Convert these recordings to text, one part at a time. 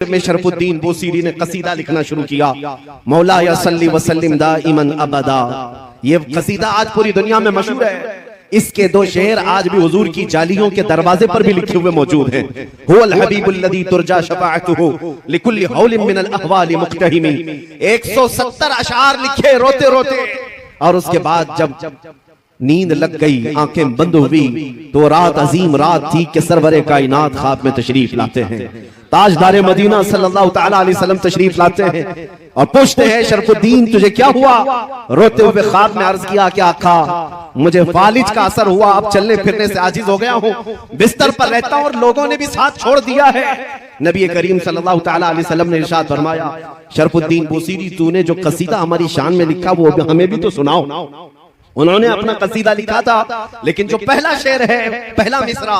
में शरफुद्दीन बूसीरी ने कसीदा लिखना शुरू किया, मौला या सल्ली वसल्लिम दाइमन अबदा। ये कसीदा आज पूरी दुनिया में मशहूर है। इसके दो शेर आज भी हुजूर की जालियों के दरवाजे पर भी लिखे हुए मौजूद हैं। हुवल हबीबुल्लज़ी तुरजा शफाअतुहु लिकुल्लि हौलिन मिनल अहवालि मुक्तहिमी। 170 अशआर लिखे रोते रोते, और उसके बाद जब नींद लग गई, आंखें बंद हुई, तो रात अजीम रात थी कि सरवरे कायनात ख्वाब में तशरीफ लाते हैं। ताजदारे मदीना सल्लल्लाहु तआला अलैहि वसल्लम तशरीफ लाते हैं और पूछते हैं, शरफुद्दीन तुझे क्या हुआ? रोते हुए ख्वाब में अर्ज किया कि आका मुझे फालिज का असर हुआ, अब चलने फिरने से आजिज हो गया हूँ, बिस्तर पर रहता हूँ और लोगों ने भी साथ छोड़ दिया है। नबी करीम सल्लल्लाहु तआला अलैहि वसल्लम ने इरशाद फरमाया, शरफुद्दीन बूसीरी तूने जो कसीदा हमारी शान में लिखा वो हमें भी तो सुनाओ। उन्होंने अपना कसीदा लिखा था, लेकिन जो पहला शेर है, पहला मिसरा,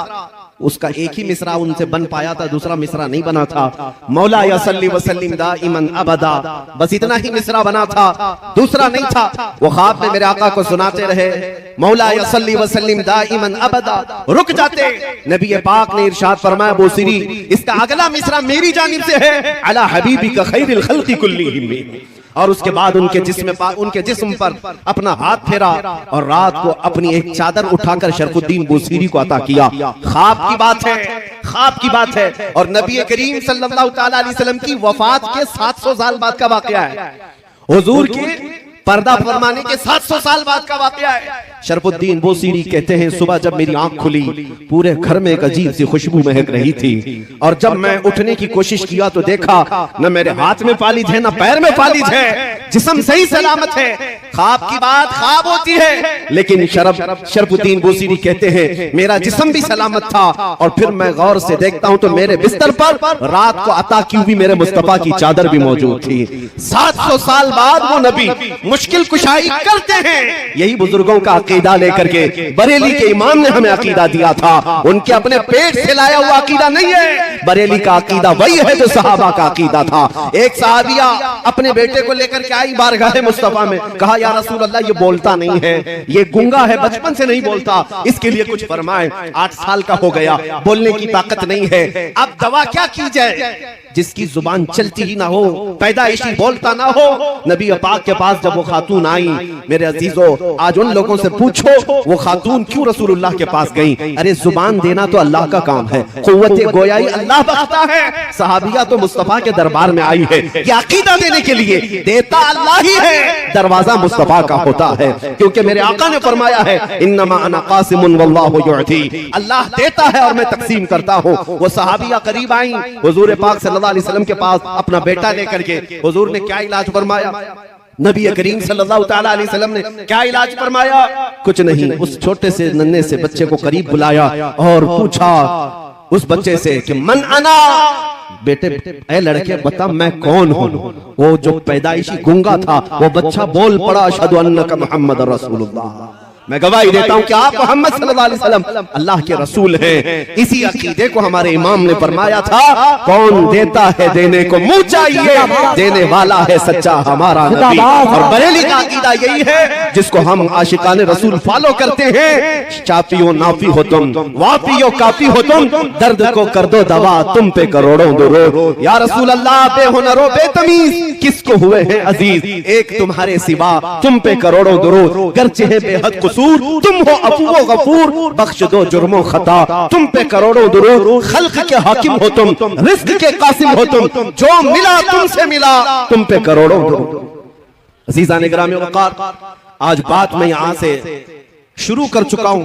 उसका एक ही मिसरा उनसे बन पाया था, दूसरा मिसरा नहीं बना था। मौला या सल्ली वसल्लिम दाइमन अबदा, बस इतना ही मिसरा बना था, दूसरा नहीं था। वो ख्वाब में मेरे आका को सुनाते रहे, मौला या सल्ली वसल्लिम दाइमन अबदा। रुक जाते, नबी पाक ने इरशाद फरमाया, बूसीरी इसका अगला मिसरा मेरी जानिब से है, अला हबीबिका खैरिल खल्क़ि कुल्लिहिम। और उसके बाद उनके जिस्म पर अपना हाथ फेरा और रात को अपनी एक चादर उठाकर शरफुद्दीन बूसीरी को अता किया। ख्वाब की बात है, ख्वाब की बात है। और नबी करीम सल्लल्लाहु तआला अलैहि वसल्लम की वफात के 700 साल बाद का वाकया है। हुजूर के पर्दा फरमाने के 700 साल बाद का वाकया है। शरफुद्दीन बूसीरी कहते हैं, सुबह जब मेरी आंख खुली, पूरे घर में एक अजीब सी खुशबू महक रही थी, और जब मैं उठने की कोशिश किया तो देखा न मेरे हाथ में फालिज है, न पैर में फालिज है, जिस्म सही सलामत है। ख्वाब की बात ख्वाब होती है, लेकिन शरफुद्दीन बूसीरी कहते हैं मेरा जिस्म भी सलामत था, और फिर मैं गौर से देखता हूं तो मेरे बिस्तर पर रात को अता की हुई मेरे मुस्तफा की चादर भी मौजूद थी। 700 साल बाद वो नबी मुश्किल कुशाई करते हैं। यही बुजुर्गों का अकीदा लेकर के बरेली के इमाम ने हमें अकीदा दिया था। उनके अपने पेट से लाया हुआ अकीदा नहीं है, बरेली का अकीदा वही है जो सहाबा का अकीदा था। एक सहाबिया अपने बेटे को लेकर के आई बारगाह मुस्तफा में, कहा या रसूल अल्लाह ये बोलता नहीं है, ये गूंगा है, बचपन से नहीं बोलता, इसके लिए कुछ फरमाए। 8 साल का हो गया, बोलने की ताकत नहीं है, अब दवा क्या की जाए? जिसकी जुबान चलती ही ना हो, पैदाइशी बोलता ना हो। नबी पाक के पास जब वो खातून आई, मेरे अजीजों आज उन लोगों से पूछो वो खातून क्यों रसूलुल्लाह के पास गई? अरे जुबान देना तो अल्लाह का काम है, कुव्वत गोयाई अल्लाह बख्शता है। सहाबिया तो मुस्तफा के दरबार में आई है ये अकीदा देने के लिए, देता अल्लाह ही है, दरवाजा मुस्तफा का होता है, क्योंकि मेरे आका ने फरमाया है, इन्नमा अना कासिमुन वल्लाहु युअती, अल्लाह देता है और मैं तकसीम करता हूँ। वो सहाबिया करीब आई हुजूर पाक सल्लल्लाहु अलैहि वसल्लम के पास अपना बेटा लेकर के। हुजूर ने क्या इलाज फरमाया? नबी करीम सल्लल्लाहु तआला अलैहि वसल्लम ने क्या इलाज फरमाया? कुछ नहीं, उस छोटे से नन्हे से बच्चे को करीब बुलाया और पूछा उस बच्चे से कि मन अना, बेटे ए लड़के बता मैं कौन हूँ? वो जो पैदाइशी गूंगा था वो बच्चा बोल पड़ा, अशहदु अन्नका मुहम्मद रसूलुल्लाह, मैं गवाही देता हूं कि आप मोहम्मद सल्लल्लाहु अलैहि वसल्लम अल्लाह के रसूल हैं। इसी अकीदे को हमारे इमाम ने फरमाया था, कौन देता है देने को मुंह चाहिए, देने वाला है सच्चा हमारा नबी। और बरेली का अकीदा यही है जिसको हम आशिकाने रसूल फॉलो करते हैं। चाफियो नाफी हो तुम, वाफियो काफी हो तुम, दर्द को कर दो दवा, तुम पे करोड़ों दुरूद। या रसूल अल्लाह बेहुनरो बेतमीज किसको हुए हैं अजीज, एक तुम्हारे सिवा, तुम पे करोड़ों दुरूद। गर्चे है बेहद तुम हो अफू गफूर, बख्श दो जुर्मो खता, तुम पे करोड़ों दुरूद। खल्क के हाकिम हो तुम, रिज़्क़ के कासिम हो तुम, जो मिला तुमसे मिला, तुम पे करोड़ों दुरूद। अज़ीज़ान गिरामी वक़ार, आज बात मैं यहां से शुरू कर चुका हूं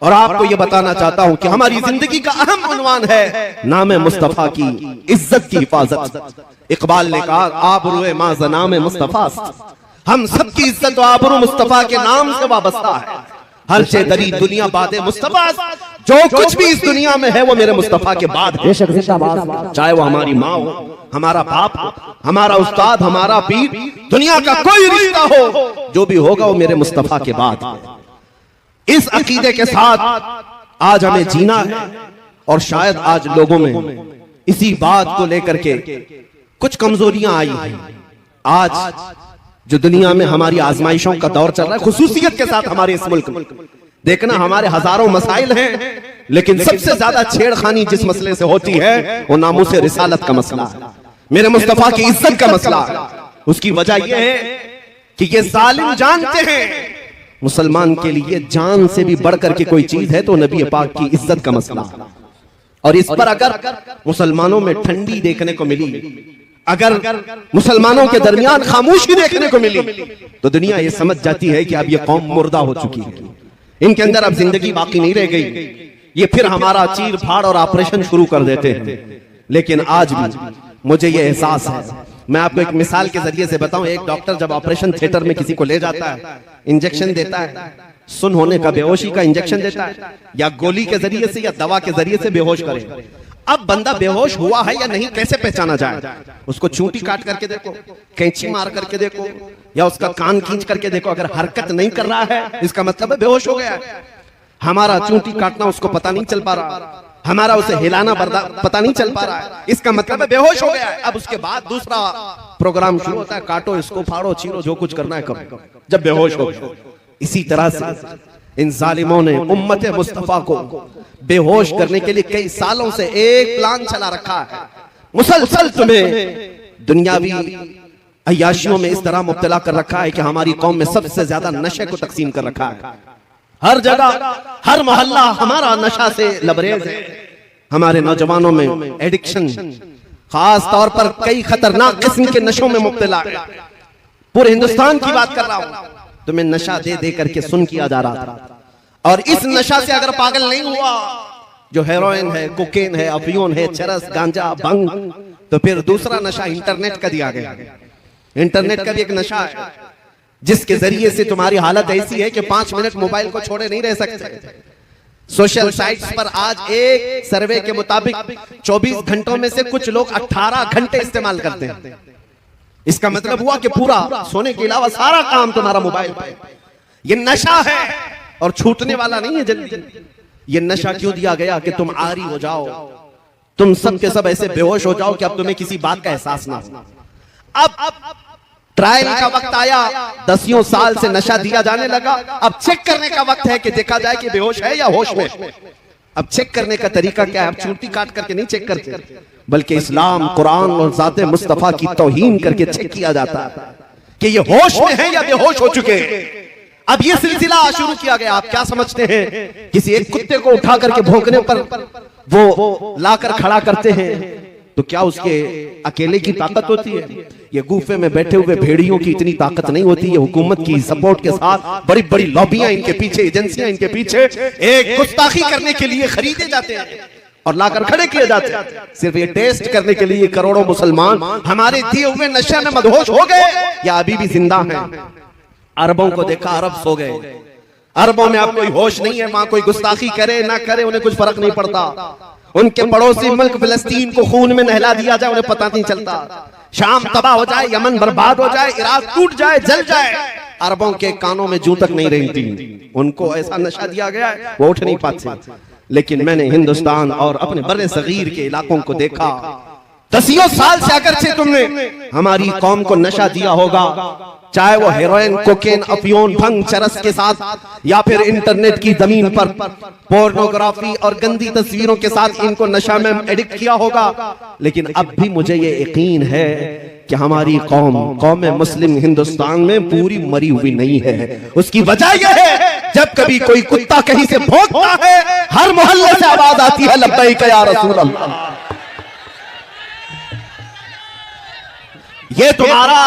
और आपको यह बताना चाहता हूं कि हमारी जिंदगी का अहम उन्वान है नाम मुस्तफा की इज्जत की हिफाजत। इकबाल ने कहा, आबरूए मां ज़नाम मुस्तफा, हम सबकी इज्जत आबरू मुस्तफा के नाम से वाबस्ता है। हर शे दरी दुनिया बादे मुस्तफा, जो कुछ भी इस दुनिया में है वो मेरे मुस्तफा के बाद है। चाहे वो हमारी माँ हो, हमारा बाप हो, हमारा उस्ताद, हमारा पीर, दुनिया का कोई रिश्ता हो, जो भी होगा वो मेरे मुस्तफा के बाद है। इस अकीदे के साथ आज हमें जीना है। और शायद आज लोगों में इसी बात को लेकर के कुछ कमजोरियां आई हैं। आज जो दुनिया में हमारी आजमाइशों का दौर चल रहा है, खुसूसियत के साथ हमारे इस मुल्क में, देखना हमारे हजारों मसाइल हैं, लेकिन सबसे ज्यादा छेड़खानी जिस मसले से होती है वो नामूस रिसालत का मसला है, मेरे मुस्तफा की इज्जत का मसला है। उसकी वजह यह है कि ये जालिम जानते हैं मुसलमान के लिए जान से भी बढ़कर के कोई चीज है तो नबी पाक की इज्जत का मसला है। और इस पर अगर मुसलमानों में ठंडी देखने को मिली, अगर मुसलमानों के दरमियान खामोशी देखने को मिली, तो दुनिया ये समझ जाती है कि अब ये कौम मुर्दा हो चुकी है, इनके अंदर अब जिंदगी बाकी नहीं रह गई, ये फिर हमारा चीर फाड़ और ऑपरेशन शुरू कर देते हैं। लेकिन आज भी मुझे ये एहसास है, मैं आपको एक मिसाल के जरिए से बताऊं। एक डॉक्टर जब ऑपरेशन थिएटर में किसी को ले जाता है, इंजेक्शन देता है, सुन होने का बेहोशी का इंजेक्शन देता है, या गोली के जरिए से या दवा के जरिए से बेहोश करे। अब बंदा बेहोश हुआ है या नहीं कैसे पहचाना जाए? उसको चूंटी काट करके देखो, कैंची मार करके देखो, या उसका कान खींच करके देखो। अगर हरकत नहीं कर रहा है इसका मतलब है बेहोश हो गया है। हमारा चूंटी काटना उसको पता नहीं चल पा रहा, हमारा उसे हिलाना पता नहीं चल पा रहा है, इसका मतलब है बेहोश हो गया है। अब उसके बाद दूसरा प्रोग्राम शुरू होता है, काटो इसको, फाड़ो, चीरो, जो कुछ करना है करो, जब बेहोश हो गया। इसी तरह से इन जालिमों ने उम्मत मुस्तफा को बेहोश करने के लिए कई सालों से एक प्लान चला रखा है। मुसलसल तुम्हें दुनियावी अय्याशियों में इस तरह मुब्तला कर रखा है कि हमारी कौम में सबसे ज्यादा नशे को तकसीम कर रखा है। हर जगह, हर मोहल्ला हमारा नशा से लबरेज है। हमारे नौजवानों में एडिक्शन, खास तौर पर कई खतरनाक किस्म के नशों में मुब्तला है। पूरे हिंदुस्तान की बात कर रहा हूं, तुम्हें नशा दे दे करके सुन किया जा रहा था। और इस नशा से अगर पागल नहीं हुआ, जो हेरोइन है, कोकेन है, अफीम है, चरस, गांजा, भंग, तो फिर दूसरा नशा इंटरनेट का दिया गया। इंटरनेट का भी एक नशा है जिसके जरिए से तुम्हारी हालत ऐसी है कि 5 मिनट मोबाइल को छोड़े नहीं रह सकते। सोशल साइट्स पर आज एक सर्वे के मुताबिक 24 घंटों में से कुछ लोग 18 घंटे इस्तेमाल करते हैं। इसका मतलब हुआ कि पूरा सोने के अलावा सारा काम तुम्हारा मोबाइल पे। ये नशा है और छूटने वाला नहीं है जल्दी। ये नशा क्यों दिया गया कि तुम आरी हो जाओ, तुम सब के सब ऐसे बेहोश हो जाओ कि अब तुम्हें किसी बात का एहसास ना हो। अब ट्रायल का वक्त आया, 10 साल से नशा दिया जाने लगा। अब चेक करने का वक्त है कि देखा जाए कि बेहोश है या होश में। अब चेक करने का तरीका क्या है? अब चूंटी काट करके नहीं चेक करते, बल्कि इस्लाम, कुरान और ज़ाते मुस्तफा की तौहीन करके चेक किया जाता है कि ये होश में है या बेहोश हो चुके हैं। अब ये सिलसिला शुरू किया गया। आप क्या समझते हैं, किसी एक कुत्ते को उठा करके भौंकने पर वो लाकर खड़ा करते हैं तो क्या उसके अकेले की ताकत होती है? ये गुफे में बैठे हुए भेड़ियों की इतनी ताकत नहीं होती। ये हुकूमत की सपोर्ट के साथ बड़ी बड़ी लॉबियां इनके पीछे, एजेंसियां इनके पीछे एक गुस्ताखी करने के लिए खरीदे जाते हैं और लाकर खड़े किए जाते हैं, सिर्फ ये टेस्ट करने के लिए। करोड़ों मुसलमान हमारे दिए हुए नशे में मदहोश हो गए या अभी भी जिंदा हैं। अरबों को देखा, अरब सो गए। अरबों में अब कोई होश नहीं है। वहां कोई गुस्ताखी करे ना करे उन्हें कुछ फर्क नहीं पड़ता। उनके पड़ोसी मुल्क फिलिस्तीन को खून में नहला दिया जाए, उन्हें पता नहीं चलता। शाम तबाह हो जाए, यमन बर्बाद हो जाए, इराक टूट जाए, जल जाए, अरबों के कानों में जूं तक नहीं रेंगती। उनको ऐसा नशा दिया गया है, वो उठ नहीं पाते। लेकिन मैंने हिंदुस्तान और अपने बड़े सगीर के इलाकों को देखा। 10 साल से अगर से तुमने हमारी कौम को नशा दिया होगा, चाहे वो हेरोइन, कोकेन, अफीम, भंग, चरस के साथ, या फिर इंटरनेट की जमीन पर पोर्नोग्राफी और गंदी तस्वीरों के साथ इनको नशा में एडिक्ट किया होगा। लेकिन अब भी मुझे ये यकीन है कि हमारी कौम मुस्लिम हिंदुस्तान में पूरी मरी हुई नहीं है। उसकी वजह यह है, जब कभी कोई कुत्ता कहीं से भौंकता है, हर मोहल्ले से आवाज आती है, लब्बैक या रसूल अल्लाह। ये तुम्हारा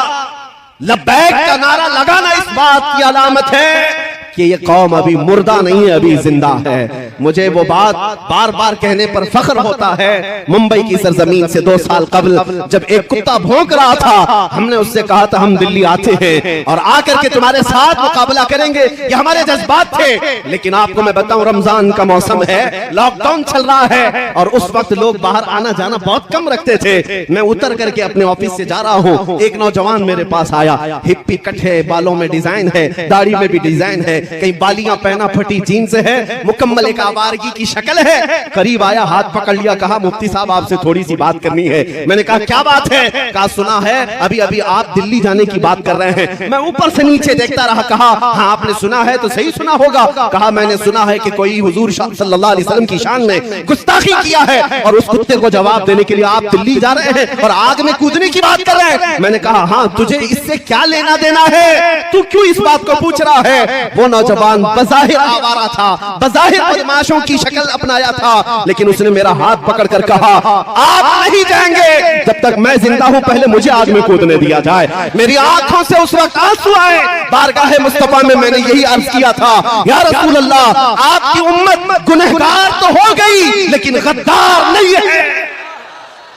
लब्बैक का नारा लगाना इस बात की अलामत है कि ये कौम अभी मुर्दा नहीं है, अभी जिंदा है। मुझे वो बात बार बार कहने पर फख्र होता है। मुंबई की सरजमीन से 2 साल कबल जब एक कुत्ता भौंक रहा था, हमने उससे कहा था हम दिल्ली आते हैं और आकर के तुम्हारे साथ मुकाबला करेंगे। ये हमारे जज्बात थे। लेकिन आपको मैं बताऊं, रमजान का मौसम है, लॉकडाउन चल रहा है और उस वक्त लोग बाहर आना जाना बहुत कम रखते थे। मैं उतर करके अपने ऑफिस से जा रहा हूँ, एक नौजवान मेरे पास आया। हिप्पी कट है, बालों में डिजाइन है, दाढ़ी में भी डिजाइन है, कहीं बालियां पहना फटी जीन्स है, मुकम्मल एक आवारगी की शक्ल है। करीब आया, हाथ पकड़ लिया, कहा मुफ्ती साहब आपसे थोड़ी सी बात करनी है। मैंने कहा क्या बात है? कहा सुना है अभी अभी आप दिल्ली जाने की बात कर रहे हैं। मैं ऊपर से नीचे देखता रहा, कहा हाँ आपने सुना है तो सही सुना होगा। कहा मैंने सुना है कि कोई हुजूर सल्लल्लाहु अलैहि वसल्लम की शान में गुस्ताखी किया है और उस कुत्ते को जवाब देने के लिए आप दिल्ली जा रहे हैं और आग में कूदने की बात कर रहे हैं। मैंने कहा हाँ तुझे इससे क्या लेना देना है, तू क्यों इस बात को पूछ रहा है? वो नौजवान बज़ाहिर आवारा था, बज़ाहिर बदमाशों की शक्ल अपनाया था, लेकिन उसने मेरा हाथ पकड़कर कहा आप नहीं जाएंगे जब तक मैं जिंदा हूं, पहले मुझे आग में कूदने दिया जाए। मेरी आंखों से उस वक्त आंसू आए। बारगाह मुस्तफा में मैंने यही अर्ज किया था, या रसूल अल्लाह आपकी उम्मत गुनहगार तो हो गई लेकिन गद्दार नहीं है।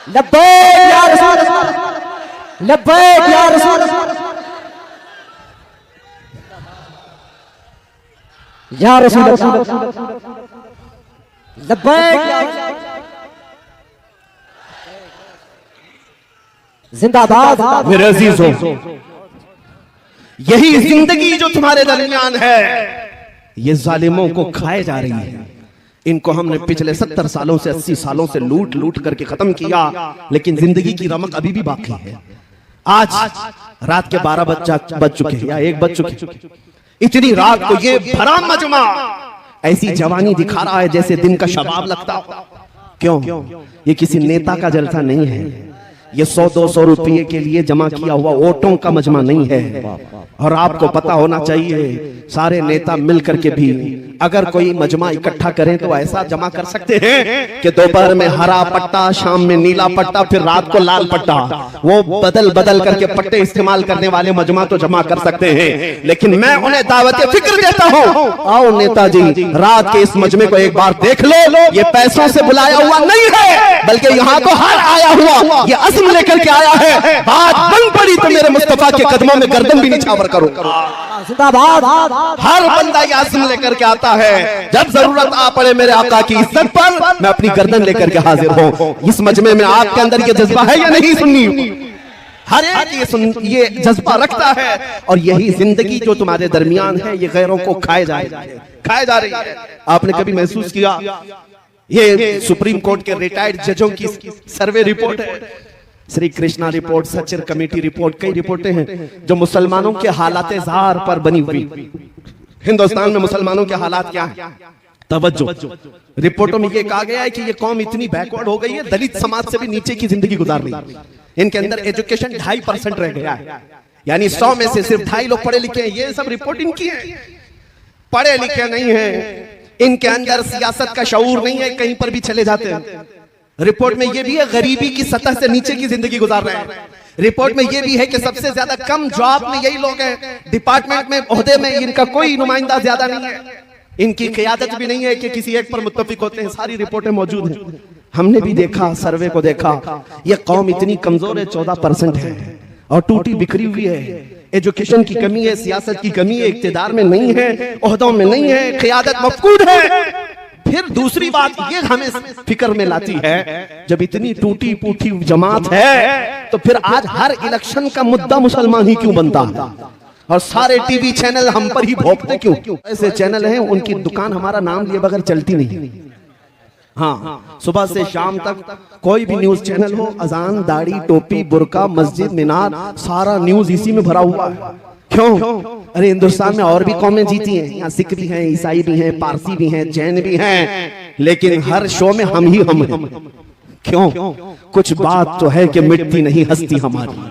लब्बैक या रसूल अल्लाह, लब्बैक या रसूल अल्लाह, या रसूल अल्लाह, लब्बैक जिंदाबाद। मेरे अजीजों, यही जिंदगी जो तुम्हारे दरमियान है ये जालिमों को खाए जा रही है। इनको हमने पिछले 70 सालों से 80 सालों से लूट लूट करके खत्म किया, लेकिन जिंदगी की रमक अभी भी बाकी है। आज रात के 12 बज चुके हैं या 1 बज चुके। इतनी रात को ये भरा मजमा ऐसी जवानी दिखा रहा है जैसे दिन का शबाब लगता हो। क्यों? ये किसी नेता का जलसा नहीं है, ये 100-200 रुपये के लिए जमा किया हुआ वोटों का मजमा नहीं है। और आपको पता होना चाहिए सारे नेता मिल करके भी अगर कोई मजमा इकट्ठा करें तो ऐसा जमा कर सकते हैं कि दोपहर में हरा पट्टा, शाम में नीला पट्टा, फिर रात को लाल पट्टा। वो बदल बदल करके पट्टे इस्तेमाल करने वाले मजमा तो जमा कर सकते हैं, लेकिन मैं उन्हें दावत फिक्र देता हूँ, आओ नेताजी रात के इस मजमे को एक बार देख लो। ये पैसों से बुलाया हुआ नहीं है, बल्कि यहाँ तो हर आया हुआ ये अज़्म लेकर के आया है। बात बन पड़ी तो मेरे मुस्तफा के कदमों में गर्दन भी निछावर करो। जिंदाबाद। हर बंदा ये अज़्म लेकर के आता है, जब जरूरत आ पड़े मेरे आका की इज्जत पर मैं अपनी गर्दन लेकर के हाजिर हूँ। इस मजमे में आपके अंदर ये जज्बा है या नहीं? सुन्नी हर एक ये जज्बा रखता है, और यही जिंदगी जो तुम्हारे दरमियान है ये गैरों को खाए जा रही है। आपने कभी महसूस किया? ये सुप्रीम कोर्ट के रिटायर्ड जजों की सर्वे रिपोर्ट है, Shri Krishna report, Sachar committee report, कई रिपोर्टें हैं जो मुसलमानों के हालात ज़ार पर बनी हुई। हिंदुस्तान में मुसलमानों के हालात क्या है? तवज्जो, रिपोर्टों में ये कहा गया है कि ये कौम इतनी बैकवर्ड हो गई है, दलित समाज से भी नीचे की जिंदगी गुजार रही है। इनके अंदर एजुकेशन 2.5% रह गया है, यानी 100 में से सिर्फ 2.5 लोग पढ़े लिखे हैं। ये सब रिपोर्ट इनकी है, पढ़े लिखे नहीं है, इनके अंदर सियासत का शऊर नहीं है, कहीं पर भी चले जाते हैं। रिपोर्ट में ये भी है गरीबी की सतह से नीचे की जिंदगी गुजार रहे हैं। रिपोर्ट में ये भी है कि सबसे ज्यादा कम जॉब में यही लोग हैं, डिपार्टमेंट में ओहदे में इनका कोई नुमाइंदा ज्यादा नहीं है, इनकी क़यादत भी नहीं है कि किसी एक पर मुत्तफिक होते हैं। सारी रिपोर्टें मौजूद हैं, हमने भी देखा, सर्वे को देखा। ये कौम इतनी कमजोर है, 14% है और टूटी बिखरी हुई है। एजुकेशन की कमी है, सियासत की कमी है, इक्तिदार में नहीं है, ओहदों में नहीं है, क़यादत मफकूद है। फिर दूसरी बात ये हमें फिक्र में लाती है, जब इतनी टूटी फूटी जमात है तो फिर आज हर इलेक्शन का मुद्दा मुसलमान ही क्यों बनता है? और सारे टीवी चैनल हम पर ही भोंकते क्यों? ऐसे चैनल हैं उनकी दुकान हमारा नाम लिए बगैर चलती नहीं। हाँ, सुबह से शाम तक कोई भी न्यूज चैनल हो, अजान, दाढ़ी, टोपी, बुर्का, मस्जिद, मीनार, सारा न्यूज इसी में भरा हुआ है। क्यों? अरे हिंदुस्तान में और भी कौमें जीती हैं, यहाँ सिख भी हैं, ईसाई भी हैं, पारसी भी हैं, जैन भी हैं, लेकिन हर शो में हम हैं। क्यों? कुछ बात तो है कि मिटती नहीं हस्ती हमारी।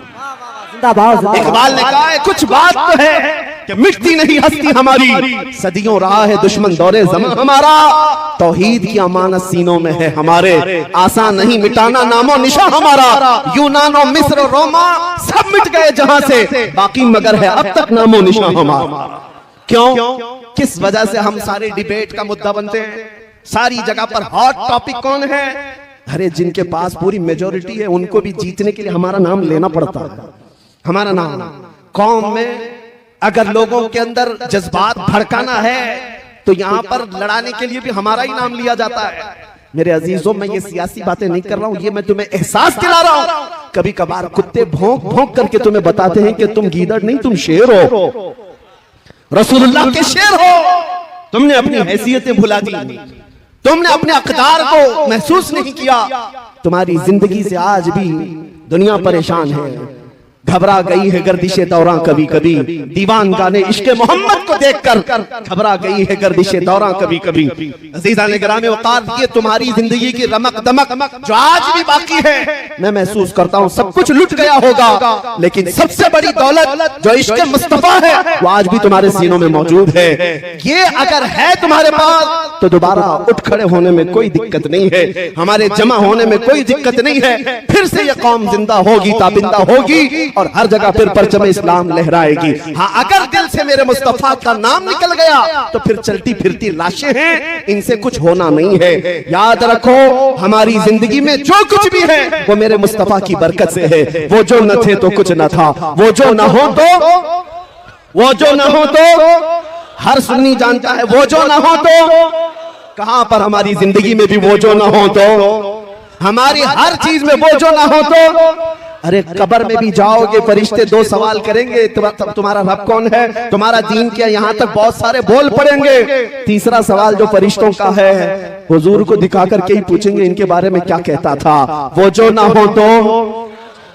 इकबाल ने कहा है कुछ बात तो है कि मिटती नहीं हस्ती हमारी, सदियों रहा है दुश्मन दौरे ज़मां हमारा, तौहीद की अमानत सीनों में है हमारे, आसान नहीं मिटाना नामो निशा हमारा, यूनानो मिस्र रोमा सब मिट गए जहां से, बाकी मगर है अब तक नामो निशा हमारा। क्यों? किस वजह से हम सारे डिबेट का मुद्दा बनते हैं? सारी जगह पर हॉट टॉपिक कौन है? अरे जिनके पास पूरी मेजोरिटी है उनको भी जीतने के लिए हमारा नाम लेना पड़ता है। हमारा नाम कौम में अगर लोगों के अंदर जज्बात भड़काना है तो यहाँ पर लड़ाने के लिए भी हमारा ही नाम लिया जाता है। मेरे अजीजों, मैं ये सियासी बातें नहीं कर रहा हूँ, ये मैं तुम्हें एहसास दिला रहा हूँ। कभी कभार कुत्ते भौंक भौंक करके तुम्हें बताते हैं कि तुम गीदड़ नहीं, तुम शेर हो। रसूलुल्लाह के शेर हो, तुमने अपनी हैसियतें भुला दी, तुमने अपने अक़दार को महसूस नहीं किया। तुम्हारी जिंदगी से आज भी दुनिया परेशान है, घबरा गई है गर्दिशे दौरां कभी कभी, दीवान गाने इश्क़े मोहम्मद को देखकर घबरा गई है गर्दिशे दौरां कभी कभी। अज़ीज़ान गिरामी वक़ार, ये तुम्हारी जिंदगी की रमक दमक जो आज भी बाकी है, मैं महसूस करता हूँ सब कुछ लुट गया होगा, लेकिन सबसे बड़ी दौलत जो इश्क़े मुस्तफ़ा है वो आज भी तुम्हारे सीनों में मौजूद है। ये अगर है तुम्हारे पास तो दोबारा उठ खड़े होने में कोई दिक्कत नहीं है, हमारे जमा होने में कोई दिक्कत नहीं है। फिर से ये कौम जिंदा होगी, ताबिंदा होगी और हर जगह फिर परचम इस्लाम लहराएगी। हाँ, अगर दिल से मेरे मुस्तफा का नाम निकल गया तो फिर चलती फिरती लाशें हैं, इनसे कुछ होना नहीं है। याद रखो, हमारी जिंदगी में जो कुछ भी है वो मेरे मुस्तफा की बरकत से है। वो जो न थे तो कुछ न था, वो जो न हो तो हर सुन्नी जानता है, वो जो न हो तो कहां पर हमारी जिंदगी में भी वो जो न हो तो, हमारी हर चीज में वो जो न हो तो। अरे कब्र में भी जाओगे, फरिश्ते दो सवाल करेंगे, तुम्हारा रब कौन है, तुम्हारा दीन क्या, यहाँ तक बहुत सारे बोल पड़ेंगे। तीसरा सवाल जो फरिश्तों का है, हुजूर को दिखा करके ही पूछेंगे इनके बारे में क्या कहता था। वो जो ना हो तो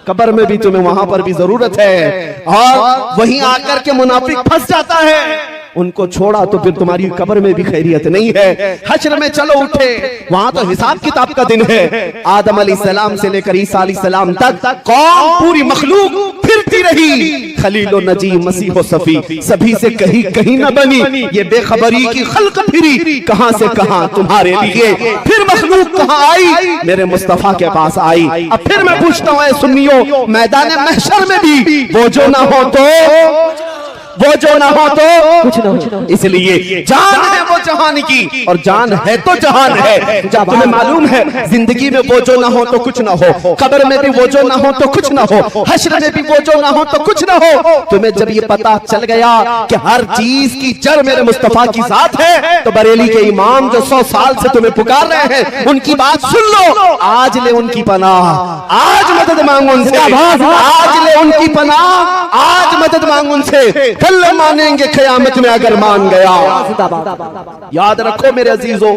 कब्र में भी तुम्हें वहां पर भी जरूरत है, और वहीं आकर के मुनाफिक फंस जाता है। उनको छोड़ा तो फिर तुम्हारी कब्र में भी खैरियत नहीं है। हश्र में चलो उठे, वहां तो हिसाब किताब का दिन है। आदम अलैहिस्सलाम से लेकर ईसा अलैहिस्सलाम तक कौम पूरी मखलूक फिरती रही, खलीलो नजी मसीहो सफी सभी से कहीं कहीं न बनी। ये बेखबरी की खल्क फिरी कहां से कहां तुम्हारे लिए, फिर मखलूक कहां आई, मेरे मुस्तफा के पास आई। अब फिर मैं पूछता हूं सुन्नियों, मैदान महशर में भी वो जो ना हो तो, वो जो ना हो तो कुछ ना हो। इसलिए जान है वो जहान की, और जान है तो जहान है। जब तुम्हें मालूम है जिंदगी में वो जो ना हो तो कुछ ना हो, कब्र में भी वो जो ना हो तो कुछ ना हो, हश्र में भी वो जो ना हो तो कुछ ना हो। तुम्हें जब ये पता चल गया कि हर चीज की जड़ मेरे मुस्तफा की जात है, तो बरेली के इमाम जो 100 साल से तुम्हें पुकार रहे हैं उनकी बात सुन लो। आज ले उनकी पनाह, आज मदद मांगो उनसे, आज ले उनकी पनाह, आज मदद मांगो उनसे। कल मानेंगे क़यामत में अगर मान गया। याद रखो मेरे अजीजों,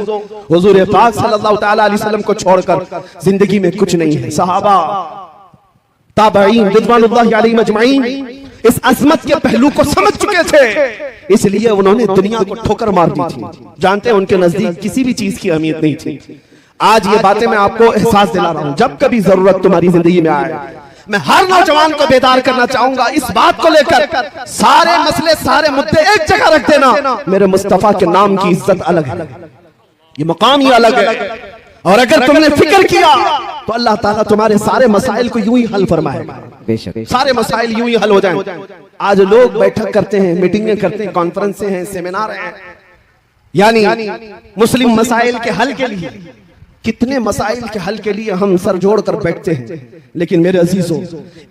हुजूर पाक सल्लल्लाहु तआला अलैहि वसल्लम को छोड़कर जिंदगी में कुछ नहीं है। सहाबा ताबईन रिज़वानुल्लाहि अलैहिम अजमईन इस अज़मत के पहलू को समझ चुके थे, इसलिए उन्होंने दुनिया को ठोकर मार दी थी। जानते हैं उनके नजदीक किसी भी चीज की अहमियत नहीं थी। आज ये बातें मैं आपको एहसास दिला रहा हूं, जब कभी जरूरत तुम्हारी जिंदगी में आए, मैं हर नौजवान को बेदार करना चाहूंगा इस बात को लेकर, सारे मसले सारे मुद्दे एक जगह रख देना। मेरे मुस्तफा के नाम की इज्जत अलग है, ये मकाम ही अलग है, और अगर तुमने फिक्र किया तो अल्लाह ताला तुम्हारे सारे मसाइल को यूं ही हल फरमाएगा। बेशक सारे मसाइल यूं ही हल हो जाएं। आज लोग बैठक करते हैं, मीटिंगें करते हैं, कॉन्फ्रेंसें हैं, सेमिनार हैं, यानी मुस्लिम मसाइल के हल के लिए, कितने मसाइल के हल के लिए हम सर जोड़ कर बैठते हैं। लेकिन मेरे अजीजों,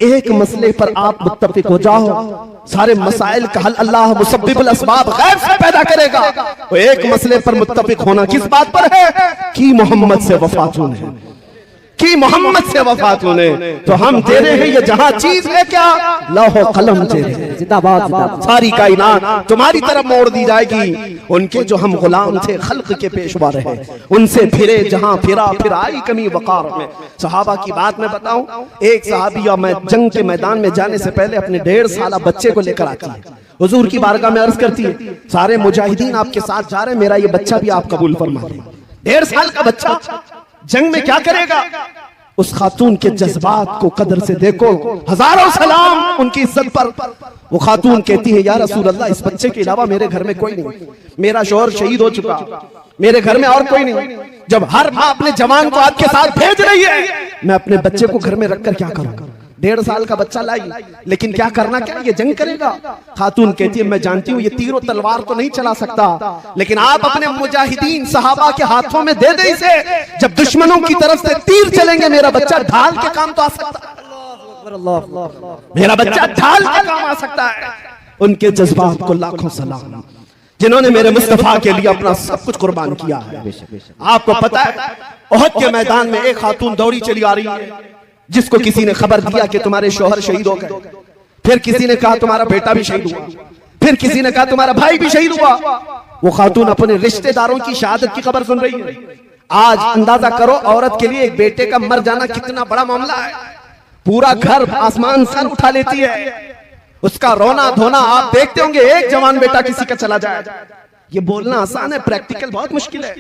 एक मसले पर आप मुत्तफिक हो जाओ, सारे मसाइल का हल अल्लाह मुसब्बिबुल अस्बाब गैब से पैदा करेगा। तो एक मसले पर मुत्तफिक होना किस बात पर है कि मोहम्मद से वफातून है, कि मोहम्मद से वफातून है। तो हम तेरे हैं, ये जहां चीज है क्या, लौह कलम तेरे, जिंदाबाद। सारी कायनात तुम्हारी तरफ मोड़ दी जाएगी। उनके जो हम गुलाम थे, खल्क के पेशवा रहे, उनसे फिरे जहां फिरा, फिर आई कमी वकार में। सहाबा की बात मैं बताऊं, एक सहाबिया मैं जंग के मैदान में जाने से पहले अपने 1.5 साल बच्चे को लेकर आती है, हुजूर की बारगाह में अर्ज करती है, सारे मुजाहिदीन आपके साथ जा रहे हैं, मेरा ये बच्चा भी आप कबूल फरमा लें। 1.5 साल का बच्चा जंग में क्या करेगा। उस खातून के जज्बात को कदर से देखो, हजारों सलाम उनकी इज्जत पर। वो खातून कहती है, या रसूल अल्लाह, इस बच्चे के अलावा मेरे घर में कोई नहीं, मेरा शौहर शहीद हो चुका, मेरे घर में और कोई नहीं। जब हर माँ अपने जवान को आपके साथ भेज रही है, मैं अपने बच्चे को घर में रखकर क्या करूंगा। 1.5 साल का बच्चा लाई, लेकिन क्या करना, क्या ये जंग करेगा। खातून कहती है, मैं जानती हूँ ये तीर और तलवार तो नहीं चला सकता, लेकिन आप अपने मुजाहिदीन सहाबा के हाथों में दे दे इसे, जब दुश्मनों की तरफ से तीर चलेंगे मेरा बच्चा ढाल के काम तो आ सकता है, मेरा बच्चा ढाल के काम आ सकता है। उनके जज्बात को लाखों सलाम, जिन्होंने मेरे मुस्तफा के लिए अपना सब कुछ कुर्बान किया है। आपको पता है, ओहद के मैदान में एक खातून दौड़ी चली आ रही है, जिसको किसी ने खबर दिया कि तुम्हारे शौहर शहीद हो गए, फिर किसी ने कहा तुम्हारा बेटा भी शहीद हुआ, फिर किसी ने कहा तुम्हारा भाई भी शहीद हुआ। वो खातून अपने रिश्तेदारों की शहादत की खबर सुन रही है। आज अंदाजा करो औरत के लिए एक बेटे का मर जाना कितना बड़ा मामला है। पूरा घर आसमान सर उठा लेती है। उसका रोना धोना आप देखते होंगे। एक जवान बेटा किसी का चला जाए, ये बोलना आसान है, प्रैक्टिकल बहुत मुश्किल है।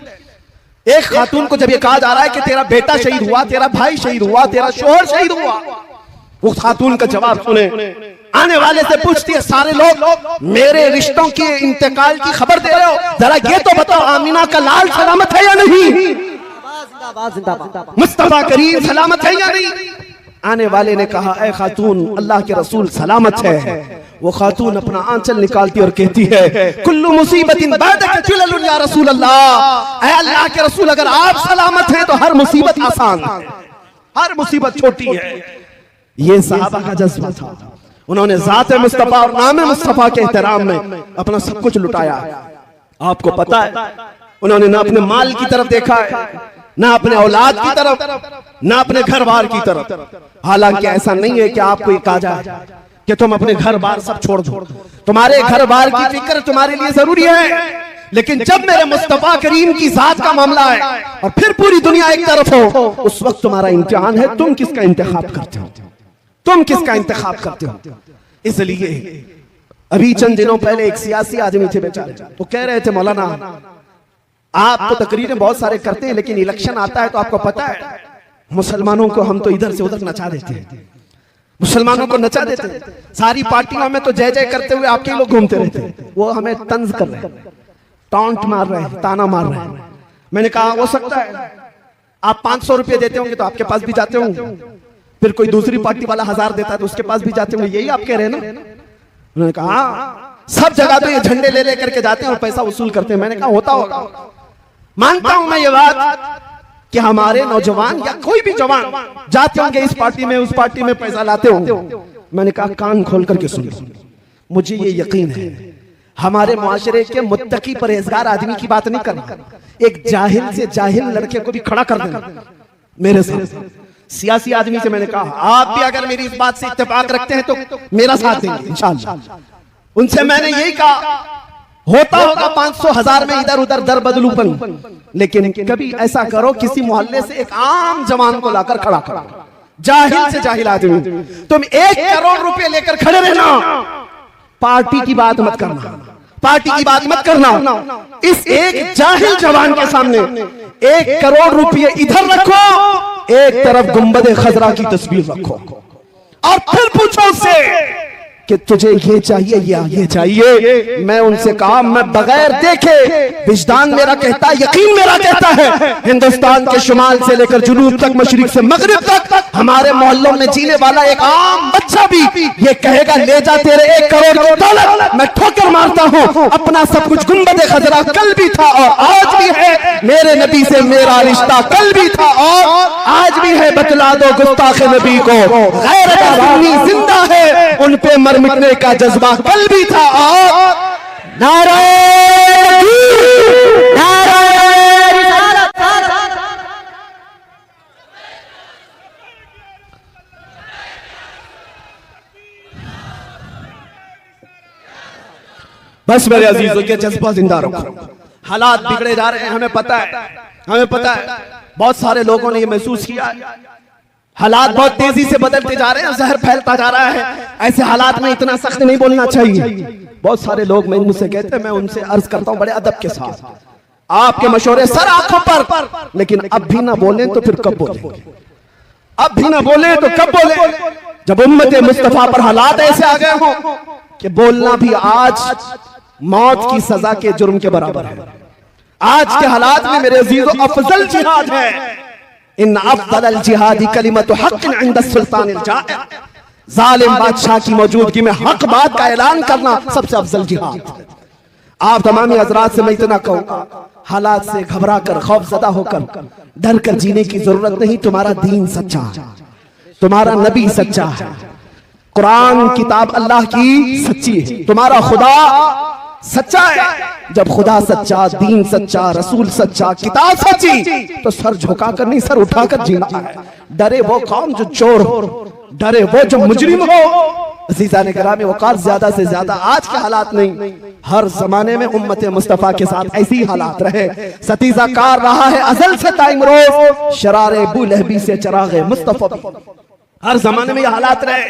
एक खातून को जब ये कहा जा रहा है कि तेरा बेटा शहीद हुआ, तेरा भाई शहीद हुआ, तेरा शोहर शहीद हुआ, वो खातून का जवाब सुने। आने वाले से पूछती है सारे लोग मेरे रिश्तों के इंतकाल की खबर दे रहे हो, जरा ये तो बताओ आमीना का लाल सलामत है या नहीं, मुस्तफा करीम सलामत है या नहीं। आने वाले ने कहा ऐ खातून अल्लाह के रसूल सलामत है। वो खातून अपना आंचल निकालती और कहती है कुल्लु मुसीबतिन बादक जुललुन या रसूल अल्लाह, ऐ अल्लाह के रसूल अगर आप सलामत हैं तो हर मुसीबत आसान है, हर मुसीबत छोटी है। ये सहाबा का जज्बा था। उन्होंने ज़ात मुस्तफा और नाम मुस्तफा के एहतराम में अपना सब कुछ लुटाया। आपको पता है उन्होंने ना अपने माल की तरफ देखा है, ना अपने औलाद की तरफ, ना अपने घर बार की तरफ। हालांकि ऐसा नहीं है कि आपको ये कहा जाए कि तुम अपने घर बार सब छोड़ दो, तुम्हारे घर बार की फिक्र तुम्हारे लिए जरूरी है, लेकिन जब मेरे मुस्तफा करीम की जात का मामला है और फिर पूरी दुनिया एक तरफ हो, उस वक्त तुम्हारा इम्तिहान है तुम किसका इंतखाब करते हो, तुम किसका इंतखाब करते हो। इसलिए अभी चंद दिनों पहले एक सियासी आदमी थे बेचारे, तो कह रहे थे मौलाना आप तो तकरीरें बहुत सारे करते हैं लेकिन इलेक्शन आता है तो आपको पता है मुसलमानों को हम तो इधर से उधर नचा देते हैं, मुसलमानों को नचा देते हैं, सारी पार्टियों में तो जय जय करते हुए आपके लोग घूमते रहते हैं, वो हमें तंज कर रहे हैं, टॉन्ट मार रहे हैं, ताना मार रहे हैं। मैंने कहा हो सकता है आप 500 रुपये देते होंगे तो आपके पास भी जाते होंगे, फिर कोई दूसरी पार्टी वाला 1000 देता है तो उसके पास भी जाते होंगे, यही आप कह रहे हैं ना। उन्होंने कहा सब जगह तो ये झंडे ले लेकर के जाते हैं और पैसा वसूल करते हैं। मैंने कहा होता होगा, मानता हूं मैं ये बात कि हमारे नौजवान या कोई भी जवान जाते होंगे इस पार्टी में उस पार्टी में पैसा लाते होंगे। मैंने कहा कान खोल करके सुन, मुझे ये यकीन है हमारे मुआशरे के मुत्तकी परहेजगार आदमी की बात नहीं करना, एक जाहिल से जाहिल लड़के को भी खड़ा कर देना मेरे साथ। सियासी आदमी से मैंने कहा आप भी अगर मेरी इस बात से इत्तेफाक रखते हैं तो मेरा साथ देंगे इंशाअल्लाह। उनसे मैंने यही कहा होता होगा 500,000 में इधर उधर दर बदलूपन, लेकिन कभी ऐसा करो किसी मोहल्ले से एक आम जवान को लाकर खड़ा करो, जाहिल से जाहिल आदमी। तुम 1 करोड़ रुपए लेकर खड़े रहना, पार्टी की बात मत करना, पार्टी की बात मत करना। इस एक जाहिल जवान के सामने 1 करोड़ रुपए इधर रखो, एक तरफ गुंबद खजरा की तस्वीर रखो और फिर पूछो उससे कि तुझे ये चाहिए या ये चाहिए। मैं उनसे कहा मैं बगैर देखे, विजदान मेरा कहता है, यकीन मेरा कहता है, हिंदुस्तान के शुमाल से लेकर जुनूब तक, मशरिक से मगरिब तक हमारे मोहल्लों में जीने वाला एक आम बच्चा भी ये कहेगा ले जा तेरे 1 करोड़ की दौलत। मैं ठोकर मारता हूँ, अपना सब कुछ गुंबद खजरा कल भी था और आज भी है, मेरे नबी से मेरा रिश्ता कल भी था और आज भी है। बतला दो गुस्ताख नबी को गैरत सुन्नी जिंदा है, उन पे मर मिटने का जज्बा कल भी था और नारे बस मेरे अजीजों के जज्बा जिंदा रखो। हालात बिगड़े जा रहे हैं, हमें पता है, हमें पता है, बहुत सारे लोगों ने ये महसूस किया। हालात बहुत तेजी से बदलते जा रहे हैं, जहर फैलता जा रहा है। ऐसे हालात में इतना सख्त नहीं बोलना चाहिए। बहुत सारे लोग मुझसे कहते हैं, मैं उनसे अर्ज करता हूं बड़े अदब के साथ, आपके मशवरे सर आंखों पर, लेकिन अब भी ना बोले तो फिर कब बोलेंगे, अब भी ना बोले तो कब बोले। जब उम्मत मुस्तफा पर हालात ऐसे आ गए हो कि बोलना भी आज मौत की सजा के जुर्म के बराबर है। आज के हालात में मेरे अजीजों अफजल जिहाद है, इन अफजल जिहादी कलिमतु हक़्क़िन इंद सुल्तानिल जाइर, जालिम बादशाह की मौजूदगी में हक बात का ऐलान करना सबसे अफजल जिहाद। आप तमामी हजरात से मैं इतना कहूंगा, हालात से घबरा कर, खौफजदा होकर, डर कर जीने की जरूरत नहीं। तुम्हारा दीन सच्चा है, तुम्हारा नबी सच्चा है, कुरान किताब अल्लाह की सच्ची है, तुम्हारा खुदा सच्चा है। जब खुदा सच्चा, दीन सच्चा, रसूल सच्चा, किताब सच्ची, तो सर झुकाकर नहीं सर उठाकर जीना है। डरे वो कौम जो चोर हो, डरे वो जो मुजरिम हो, अज़ीज़ान किराम वक़ार, ज्यादा से ज्यादा आज के हालात नहीं, हर जमाने में उम्मत मुस्तफ़ा के साथ ऐसी हालात रहे। सतीजा कार रहा है अजल से ताइम रोज, शरारे अबू लहबी से चरागे मुस्तफ़ा भी। हर जमाने में ये हालात रहे।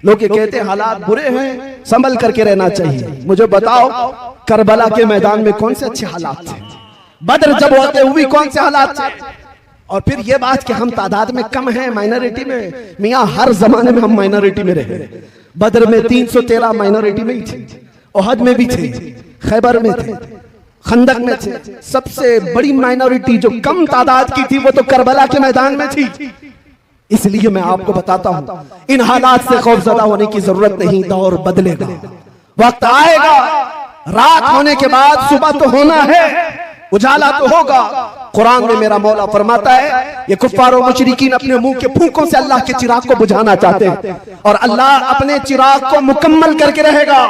लोग ये कहते हैं हालात बुरे हैं, संभल करके रहना चाहिए। मुझे बताओ करबला के मैदान में कौन से अच्छे हालात थे? बद्र जब होते हुए कौन से हालात थे? और फिर ये बात कि हम तादाद में कम हैं, माइनॉरिटी में, मियाँ हर जमाने में हम माइनॉरिटी में रहे। बद्र में 313 माइनॉरिटी में ही थे, ओहद में भी थे, खैबर में थे, खंदक में थे। सबसे बड़ी माइनॉरिटी जो कम तादाद की थी वो तो करबला के मैदान में थी। इसलिए मैं आपको बताता हूं, इन हालात से खौफजदा होने की जरूरत नहीं। दौर बदलेगा, वक्त आएगा, रात होने के बाद सुबह तो होना है, उजाला तो होगा। कुरान में मेरा मौला फरमाता है, ये कुफ्फार और मुशरिकीन अपने मुंह के फूंकों से अल्लाह के चिराग को बुझाना चाहते हैं, और अल्लाह अपने चिराग को मुकम्मल करके रहेगा।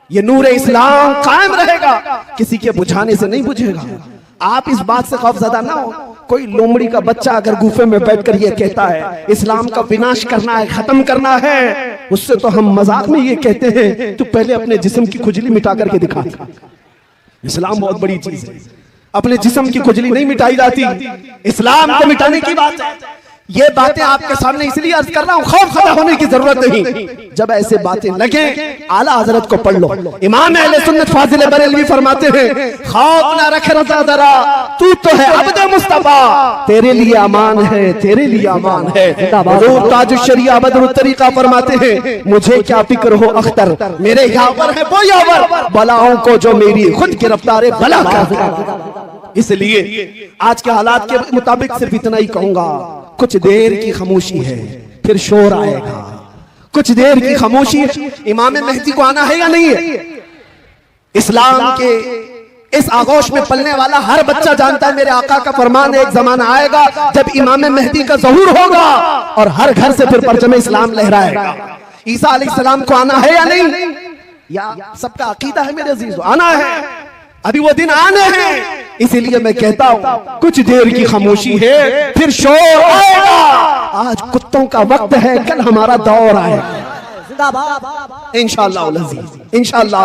ये नूर इस्लाम कायम रहेगा, किसी के बुझाने से नहीं बुझेगा। आप इस बात से खौफजदा ना हो। कोई लोमड़ी का बच्चा अगर गुफे में बैठकर ये कहता है इस्लाम का विनाश करना है, खत्म करना है, उससे तो हम मजाक में ये कहते हैं तू पहले अपने जिस्म की खुजली मिटा करके दिखा। इस्लाम बहुत बड़ी चीज है, अपने जिस्म की खुजली नहीं मिटाई जाती, इस्लाम को मिटाने की बात है। ये बातें आपके सामने इसलिए अर्ज कर रहा हूं, खौफजदा होने की जरूरत नहीं। जब ऐसे बातें लगे आला हजरत को पढ़ लो। इमाम अहले सुन्नत फाजिल बरेलवी फरमाते हैं, खौफ ना रख रजा जरा, तू तो है अब्द मुस्तफा, तेरे लिए अमान है, तेरे लिए अमान है। हुजूर ताजुश शरिया बदरुत तरीका फरमाते हैं, मुझे क्या फिक्र हो अख्तर, मेरे यावर है वो यावर, बलाओं को जो मेरी खुद गिरफ्तार बला कर। इसलिए आज के हालात के मुताबिक सिर्फ इतना ही कहूंगा, कुछ देर की खामोशी है, फिर शोर आएगा। कुछ देर की खामोशी है। इमाम मेहदी को आना है या नहीं है? इस्लाम के इस आगोश में पलने वाला हर बच्चा जानता है, मेरे आका का फरमान है, एक जमाना आएगा जब इमाम मेहदी का ज़हूर होगा और हर घर से फिर परचम इस्लाम लहराएगा। ईसा अलैहिस्सलाम को आना है या नहीं? या सबका अकीदा है मेरे अजीज़ो, आना है, अभी वो दिन आने हैं। इसीलिए मैं कहता हूं कुछ देर की खामोशी है, फिर शोर आएगा। आज कुत्तों का वक्त है, कल हमारा दौर आएगा इंशाअल्लाह अज़ीज़। इंशाअल्लाह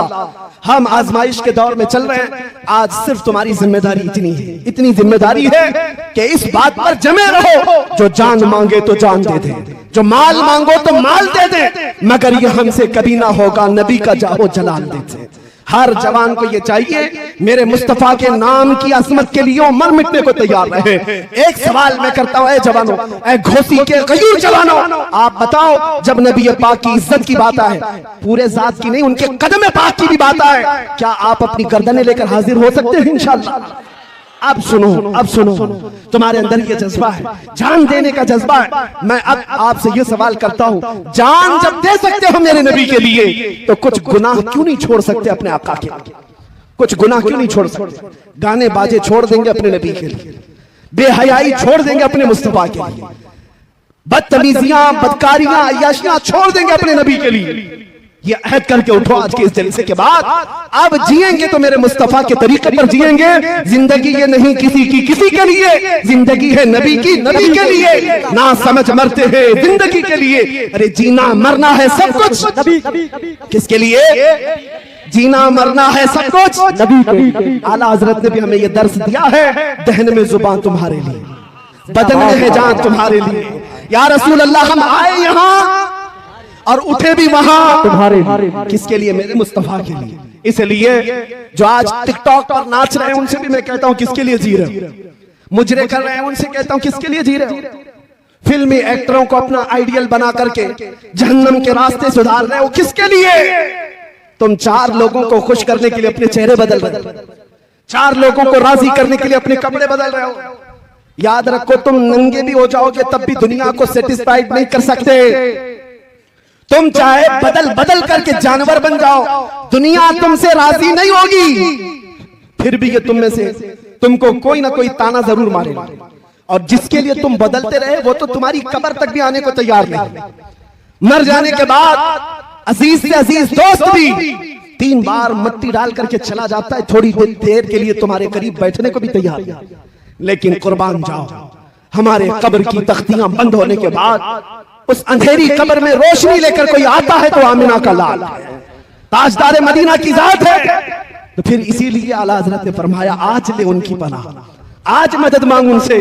हम आजमाइश के दौर में चल रहे हैं। आज सिर्फ तुम्हारी जिम्मेदारी इतनी है, इतनी जिम्मेदारी है कि इस बात पर जमे रहो, जो जान मांगे तो जान दे दे, जो माल मांगो तो माल दे दे, मगर ये हमसे कभी ना होगा नबी का जाहो जलाल देते। हर जवान को ये चाहिए मेरे मुस्तफा के नाम की असमत के लिए मर मिटने को तैयार रहे। एक सवाल मैं करता हूं, जवानों, घोसी के गयूर जवानों, आप बताओ जब नबी पाक की इज्जत की बात आए, पूरे जात की नहीं, उनके कदम पाक की भी बात आए, क्या आप अपनी गर्दनें लेकर हाजिर हो सकते हैं? इंशाअल्लाह। अब सुनो, अब सुनो, तुम्हारे अंदर ये जज्बा है, जान देने का जज्बा है। मैं अब आपसे ये सवाल करता हूं, जान जब दे सकते हो मेरे नबी के लिए, तो कुछ गुनाह क्यों नहीं छोड़ सकते अपने आका के लिए? कुछ गुनाह क्यों नहीं छोड़ सकते? गाने बाजे छोड़ देंगे अपने नबी के लिए, बेहयाई छोड़ देंगे अपने मुस्तफा के लिए, बदतमीजियां, बदकारियां, अय्याशियां छोड़ देंगे अपने नबी के लिए। ये अहद करके उठो आज के इस जलसे के बाद, अब जिएंगे तो मेरे मुस्तफा के तरीके पर जिएंगे। जिंदगी ये नहीं किसी की किसी के लिए, जिंदगी है नबी की नबी के लिए। ना समझ मरते हैं जिंदगी के लिए, अरे जीना मरना है सब कुछ किसके लिए? जीना मरना है सब कुछ नबी के लिए। आला हजरत ने भी हमें ये दर्स दिया है, दहन में जुबान तुम्हारे लिए, बदन में है जान तुम्हारे लिए। या रसूल अल्लाह, हम आए यहाँ और उठे भी वहां तुम्हारे, किसके लिए? मेरे मुस्तफा के लिए। इसलिए जो आज टिकटॉक पर नाच रहे हैं उनसे भी मैं कहता हूं किसके लिए जी रहे हो? मुजरे कर रहे हैं उनसे कहता हूं किसके लिए जी रहे हो? फिल्मी एक्टरों को अपना आइडियल बना करके जहन्नम के रास्ते सुधार रहे हो, किसके लिए? तुम चार लोगों को खुश करने के लिए अपने चेहरे बदल रहे हो, चार लोगों को राजी करने के लिए अपने कपड़े बदल रहे हो। याद रखो, तुम नंगे भी हो जाओगे तब भी दुनिया को सेटिस्फाइड नहीं कर सकते। तुम चाहे बदल बदल करके जानवर बन जाओ, दुनिया तुमसे राजी नहीं होगी। फिर भी ये तुम में से तुमको कोई ना कोई ताना जरूर मारेगा, और जिसके लिए तुम बदलते रहे वो तो तुम्हारी कब्र तक भी आने को तैयार नहीं। मर जाने के बाद अजीज से अजीज दोस्त भी 3 बार मट्टी डाल करके चला जाता है, थोड़ी देर के लिए तुम्हारे करीब बैठने को भी तैयार नहीं। लेकिन कुर्बान जाओ, हमारे कब्र की तख्तियां बंद होने के बाद उस अंधेरी कब्र में रोशनी लेकर कोई आता है तो आमिना का लाल है, ताजदार मदीना की जात है। तो फिर इसीलिए आला हज़रत ने फरमाया आज ले उनकी पनाह, आज मदद मांग उनसे,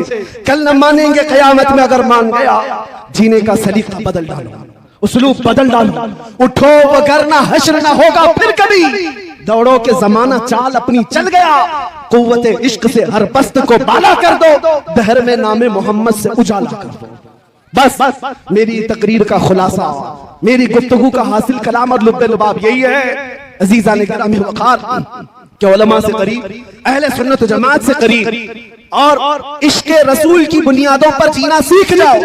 कल न मानेंगे कयामत में, अगर मान गया जीने का सलीका बदल डालो, उसलूब बदल डालो, उठो वगरना हश्र ना होगा फिर कभी, दौड़ो के जमाना चाल अपनी चल गया, कुव्वते इश्क से हर बस्त को बाला कर दो, दहर में नामे मोहम्मद से उजाला कर दो। बस मेरी तकरीर का खुलासा, मेरी गुफ्तगू का हासिल कलाम और लुब्बे लुबाब यही है अजीजा ने गिरामी वक़ार के उलमा से करीब, अहले सुन्नत जमात से करीब और इश्क रसूल की बुनियादों पर जीना सीख जाओ।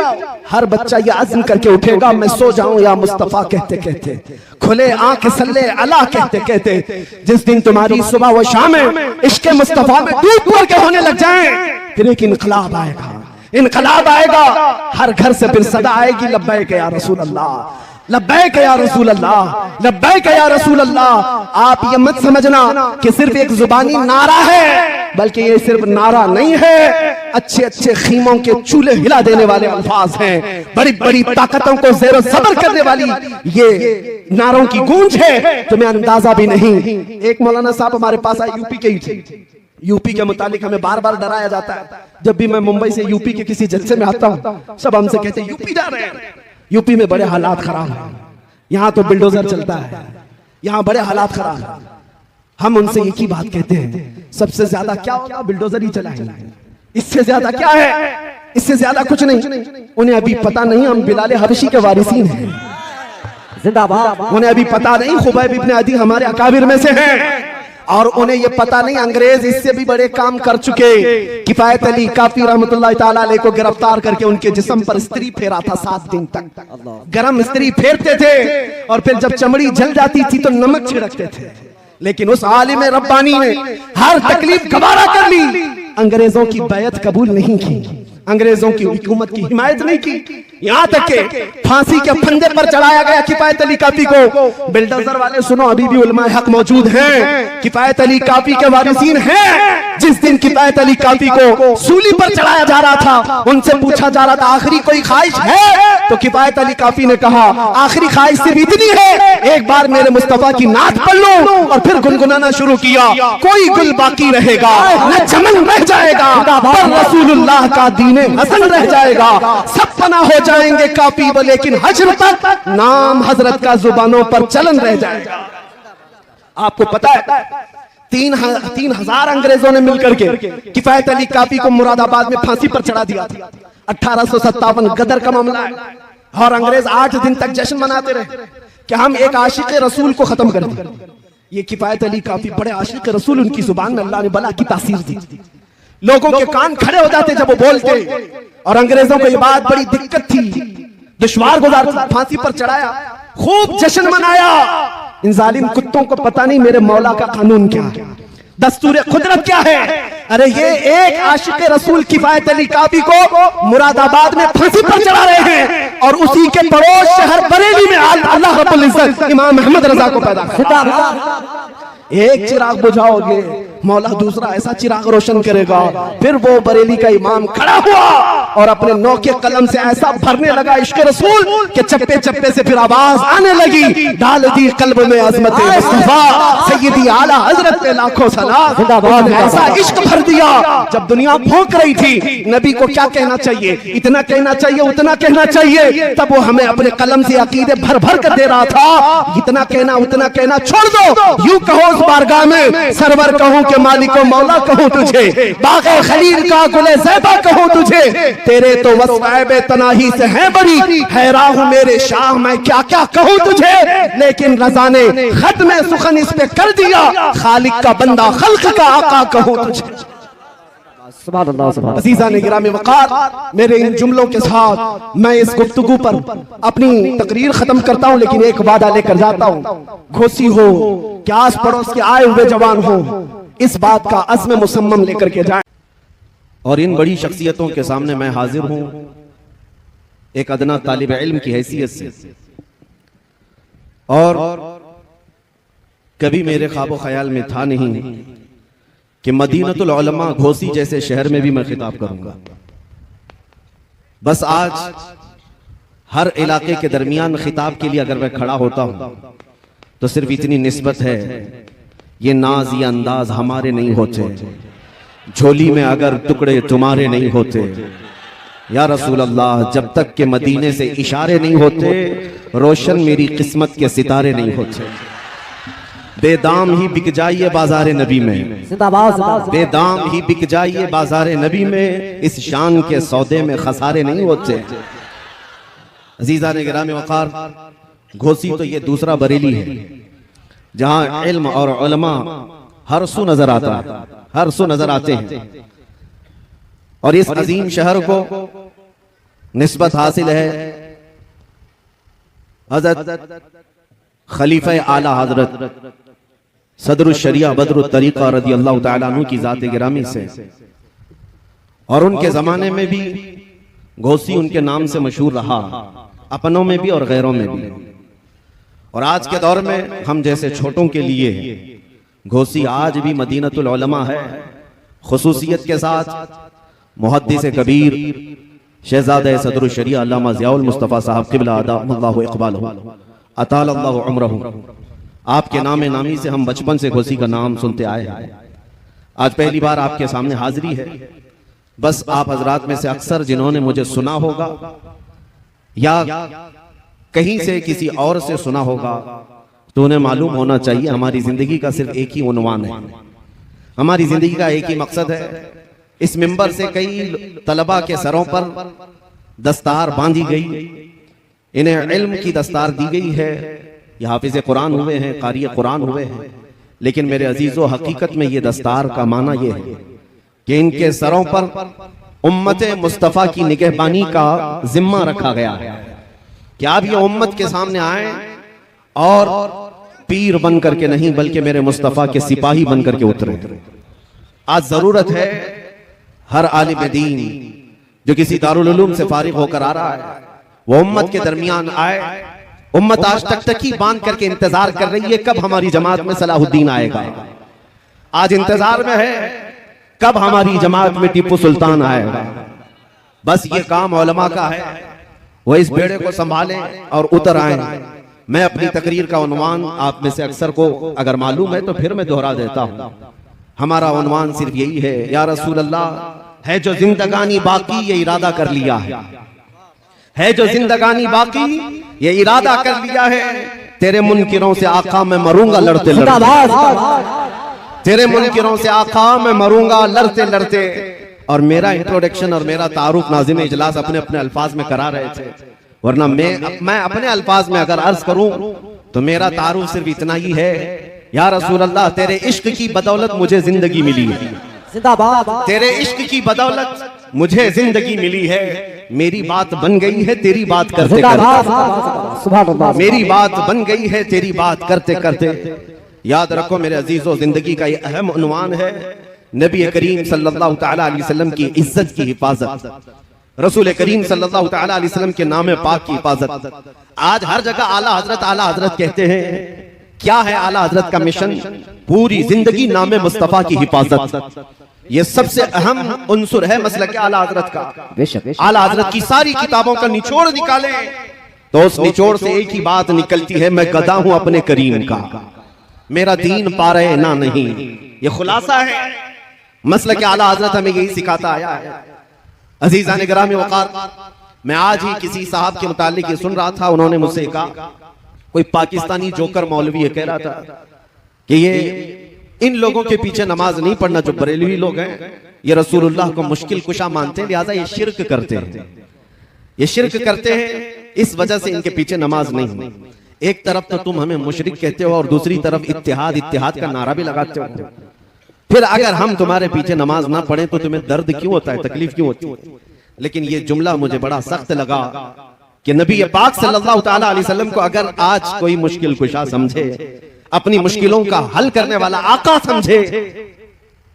हर बच्चा ये अज़्म करके उठेगा मैं सो जाऊं या मुस्तफा कहते कहते, खुले आंख सल्ले अला कहते कहते, जिस दिन तुम्हारी सुबह व शाम इश्क मुस्तफा में डूब पड़ के होने लग जाए, फिर एक इनकलाब आएगा, इनकलाब आएगा, हर घर से फिर सदा आएगी लब्बैक या रसूल अल्लाह, लब्बैक या रसूल अल्लाह, लब्बैक या रसूल अल्लाह। आप ये मत समझना कि सिर्फ एक जुबानी नारा है, बल्कि ये सिर्फ नारा नहीं है, अच्छे अच्छे खीमों के चूल्हे हिला देने वाले अल्फाज हैं, बड़ी बड़ी ताकतों को ज़ेरो ज़बर करने वाली ये नारों की गूंज है, तुम्हें अंदाजा भी नहीं। एक मौलाना साहब हमारे पास आए, यूपी के ही थे। यूपी के मुतालिक हमें बार बार डराया जाता है, जब भी मैं मुंबई से यूपी के किसी जलसे में आता हूँ सब हमसे कहते हैं यूपी जा रहे हैं, यूपी में बड़े हालात खराब हैं, यहाँ तो बिल्डोजर चलता है, यहाँ बड़े हालात खराब हैं। हम उनसे एक ही बात कहते हैं, सबसे ज्यादा क्या होगा, बिल्डोजर ही चलाएंगे, इससे ज्यादा क्या है, इससे ज्यादा कुछ नहीं। उन्हें अभी पता नहीं हम बिलाल हबशी के वारिसीन हैं, जिंदाबाद। उन्हें अभी पता नहीं खुबैब इब्न अदी हमारे अकाबिर में से हैं, और उन्हें ये पता नहीं अंग्रेज इससे भी बड़े काम कर चुके। किफायत अली काफी रहमतुल्लाह ताला अलैह को गिरफ्तार करके उनके जिस्म पर स्त्री फेरा था 7 दिन तक, गरम स्त्री फेरते थे, और फिर जब चमड़ी जल जाती थी तो नमक छिड़कते थे। लेकिन उस आलिम रब्बानी ने हर तकलीफ गवारा कर ली, अंग्रेजों की बैत कबूल नहीं की, अंग्रेजों की हुकूमत की हिमायत नहीं की, यहाँ तक के फांसी के फंदे पर चढ़ाया गया किफायत अली काफी को। बिल्डोजर वाले सुनो, अभी भी उलमा हक मौजूद हैं, किफायत अली काफी के वारिसीन हैं। जिस दिन किफायत अली काफी को सूली पर चढ़ाया जा रहा था, उनसे पूछा जा रहा था आखिरी कोई ख्वाहिश है, तो किफायत अली काफी ने कहा आखिरी ख्वाहिश सिर्फ इतनी है, एक बार मेरे मुस्तफा की नात पढ़ लो, और फिर गुनगुनाना शुरू किया, कोई गुल बाकी रहेगा न चमन रह जाएगा, पर रसूलुल्लाह का दीने हसन रह जाएगा, सब फना हो जाएंगे काफी वो, लेकिन हश्र तक नाम हजरत का जुबानों पर चलन रह जाएगा। आपको पता है 3,000 अंग्रेजों ने मिलकर के किफायत अली काफी को मुरादाबाद में फांसी पर चढ़ा दिया था। 1857 गदर का मामला है, और अंग्रेज 8 दिन तक जश्न मनाते रहे कि हम एक आशिक रसूल को खत्म कर दें। ये किफायत अली काफी बड़े आशिक रसूल, उनकी जुबान में अल्लाह ने बला की तासीर दी, लोगों के कान खड़े हो जाते जब वो बोलते, और अंग्रेजों को ये बात बड़ी दिक्कत थी, दुश्वार गुजार थी। फांसी पर चढ़ाया, खूब जश्न मनाया। इन जालिम कुत्तों को पता नहीं मेरे मौला का कानून क्या है, दस्तूर खुदरत क्या है। अरे ये एक आशिक रसूल किफायत अली काफी को मुरादाबाद में फांसी पर चढ़ा रहे हैं, और उसी के पड़ोस शहर बरेली में अल्लाह रब्बुल इज्जत इमाम अहमद रजा को पैदा किया। एक चिराग बुझाओगे, मौला दूसरा ऐसा चिराग रोशन करेगा। फिर वो बरेली का इमाम खड़ा हुआ और अपने नौ के कलम से ऐसा भरने लगा इश्क रसूल के चप्पे चप्पे से फिर आवाज आने लगी, डाल दी कल्ब में अज़मत मुस्तफा सय्यदी आला हजरत पे लाखों सलाम। ऐसा इश्क भर दिया, जब दुनिया भौंक रही थी नबी को क्या कहना चाहिए, इतना कहना चाहिए, उतना कहना चाहिए, तब वो हमें अपने कलम से अकीदे भर भर कर दे रहा था। इतना कहना उतना कहना छोड़ दो, यूं कहो बारगाह में सरवर कहूं के मालिको मौला कहूं तुझे, बाग़े खलील का गुले ज़ैबा कहूं तुझे, तेरे तो वस्फ़ तनाही से है बड़ी, हैरान हूं मेरे शाह मैं क्या क्या कहूं तुझे, लेकिन रज़ा ने खत में सुखन इस पे कर दिया, खालिक का बंदा खल्क का आका कहूं तुझे। अज़ीज़ा ने गिरामी वक़ार, मेरे इन जुमलों के साथ मैं इस गुफ्तगू पर अपनी तकरीर खत्म करता हूं, लेकिन एक वादा लेकर जाता हूं, घोसी हो कि आस पड़ोस के आए हुए जवान हो, इस बात का अज़्म मुसम्मम लेकर के जाएं। और इन बड़ी शख्सियतों के सामने मैं हाजिर हूं एक अदना तालिब इल्म की हैसियत से, और कभी मेरे ख्वाब ख्याल में था नहीं कि मदीनतुल उलमा घोसी जैसे शहर में भी मैं खिताब करूंगा। बस आज हर इलाके के दरमियान खिताब के लिए अगर मैं खड़ा होता हूं तो सिर्फ इतनी निस्बत है, ये नाज ये अंदाज हमारे नहीं होते, झोली में अगर टुकड़े तुम्हारे नहीं होते। या रसूल अल्लाह, जब तक के मदीने से इशारे नहीं होते, रोशन मेरी किस्मत के सितारे नहीं होते। बेदाम ही बिक जाइए बाजारे नबी में, बेदाम ही बिक जाइए बाजारे नबी में, इस शान के सौदे में खसारे नहीं होते। अजीजा ने गिरामी वक़ार, घोसी तो ये दूसरा बरेली है जहां इल्म और उलमा हर सू नजर आता है, हर सू नजर आते हैं। और इस अजीम शहर को निस्बत हासिल है हजरत खलीफा आला हजरत सदरुल शरिया बदरुल तरीका रज़ी अल्लाह तआला अन्हु की जात गिरामी से। और उनके जमाने में भी घोसी उनके नाम से मशहूर रहा, अपनों में भी और गैरों में भी। और आज के दौर में हम जैसे छोटों के लिए घोसी आज भी मदीनतुल उलमा है। खुसूसियत के साथ मुहद्दिस कबीर शहजादा सदरुल शरिया अल्लामा ज़ियाउल मुस्तफ़ा साहब क़िबला अदामल्लाहु इक़बालहु अतालल्लाहु उम्रहु, आपके नामे नामी से हम बचपन से घोसी का नाम सुनते आए हैं। आज पहली बार आपके सामने हाजिरी है। बस आप हजरात में से अक्सर जिन्होंने मुझे सुना होगा या कहीं से किसी और से सुना होगा, तो उन्हें मालूम होना चाहिए हमारी जिंदगी का सिर्फ एक ही उन्वान है, हमारी जिंदगी का एक ही मकसद है। इस मिंबर से कई तलबा के सरों पर दस्तार बांधी गई, इन्हें इल्म की दस्तार दी गई है, ये हाफिज कुरान हुए हैं, कारी कुरान हुए हैं। लेकिन मेरे अजीजों, हकीकत में ये दस्तार का माना ये है कि इनके सरों पर उम्मत मुस्तफ़ा की निगहबानी का जिम्मा रखा गया है कि आप ये उम्मत के सामने आए और पीर बन करके नहीं, बल्कि मेरे मुस्तफ़ा के सिपाही बन करके उतरे। आज जरूरत है हर आलिम दीन जो किसी दारुल उलूम से फारिग होकर आ रहा है, वो उम्मत के दरमियान आए। उम्मत आज तकतकी बांध करके इंतजार कर रही है कब हमारी जमात में सलाहुद्दीन आएगा। आज इंतजार में है कब हमारी जमात में टीपू सुल्तान आएगा। बस ये काम उलमा का है, वो इस बेड़े को संभालें और उतर आए। मैं अपनी तकरीर का उन्वान आप में से अक्सर को अगर मालूम है तो फिर मैं दोहरा देता हूं। हमारा उन्वान सिर्फ यही है, या रसूल अल्लाह, है जो जिंदगानी बाकी ये इरादा कर लिया है जो जिंदगानी बाकी ये इरादा कर लिया है, तेरे मुनकिरों से आका मैं मरूंगा लड़ते लड़ते, तेरे मुनकिरों से आका मैं मरूंगा लड़ते लड़ते। और मेरा इंट्रोडक्शन और मेरा तारुफ नाज़िम इजलास अपने अपने अल्फाज में करा रहे थे, वरना मैं अपने अल्फाज में अगर अर्ज करूं तो मेरा तारुफ सिर्फ इतना ही है, या रसूल अल्लाह, तेरे इश्क की बदौलत मुझे जिंदगी मिली है, तेरे इश्क की बदौलत मुझे जिंदगी मिली है। मेरी बात बन गई है तेरी बात करते करते, मेरी बात बन गई है तेरी बात करते करते। याद रखो मेरे अजीजों, जिंदगी का ये अहम उन्वान है नबी करीम सल्लल्लाहु तआला अलैहि वसल्लम की इज्जत की हिफाजत, रसूल करीम सल्लल्लाहु तआला अलैहि वसल्लम के नाम पाक की हिफाजत। आज हर जगह आला हजरत कहते हैं। क्या है आला हजरत का मिशन? पूरी जिंदगी नाम मुस्तफा की हिफाजत। ये सबसे अहम उन्सुर है मसलक आला हजरत का। आला हजरत की सारी किताबों का निचोड़ निकाले तो उस निचोड़ से एक ही बात निकलती है, मैं गदा हूं अपने करीम का, मेरा दीन पारे ना नहीं। ये खुलासा है मसलक आला हजरत, हमें यही सिखाता आया है। अजीज़ान गिरामी वक़ार, मैं आज ही किसी साहब के मुतालिक ये सुन रहा था, उन्होंने मुझसे कहा, कोई पाकिस्तानी जोकर मौलवी कह रहा था कि ये इन लोगों के पीछे नमाज नहीं पढ़ना जो बरेलवी लोग हैं, ये रसूलुल्लाह को मुश्किल कुशा मानते हैं, लिहाजा ये शिर्क करते हैं, ये शिर्क करते हैं, इस वजह से इनके पीछे नमाज नहीं। एक तरफ तो तुम हमें मुशरिक कहते हो और दूसरी तरफ इत्तिहाद इत्तिहाद का नारा भी लगाते हो। फिर अगर हम तुम्हारे पीछे नमाज ना पढ़े तो तुम्हें दर्द क्यों होता है, तकलीफ क्यों होती है? लेकिन ये जुमला मुझे बड़ा सख्त लगा कि नबी पाक सल्लल्लाहु तआला अलैहि वसल्लम को अगर आज कोई मुश्किल कुशा समझे, अपनी मुश्किलों का हल करने वाला आका समझे,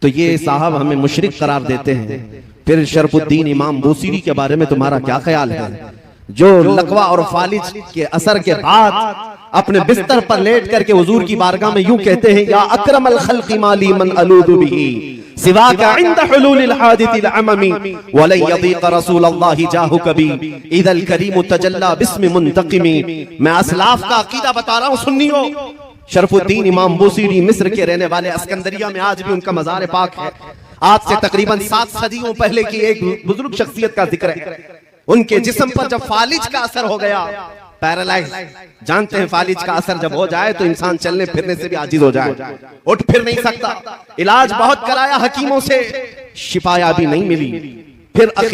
तो ये साहब हमें मुशरिक करार देते हैं। फिर शरफुद्दीन इमाम बूसीरी के बारे में तुम्हारा क्या ख्याल है, जो लकवा और फालिज के असर के बाद अपने बिस्तर पर लेट करके हुजूर की बारगाह में यूं कहते हैं, या अकरमल खल्क़ि माली मन अलूदु बिही सिवा का इंद हुलूलिल हादितिल अममी वलन यदीक रसूलल्लाह जाहु कभी इदल करीम तजल्ला बिस्मि मुंतकिमी। मैं असलाफ का अकीदा बता रहा हूं सुन्नियों। शरफुद्दीन इमाम बूसीरी मिस्र के रहने वाले, अस्कंदरिया में आज भी उनका मज़ार पाक है। आज से तकरीबन 7 सदियों पहले की एक बुजुर्ग शख्सियत का जिक्र है। उनके जिस्म पर जब फालिज का असर हो गया, पैरालाइज, जानते हैं फालिज का असर जब हो जाए तो इंसान चलने फिरने से भी आजिज हो जाए, उठ फिर नहीं सकता। इलाज बहुत कराया हकीमों से, शिफाया भी नहीं मिली। फिर आखिर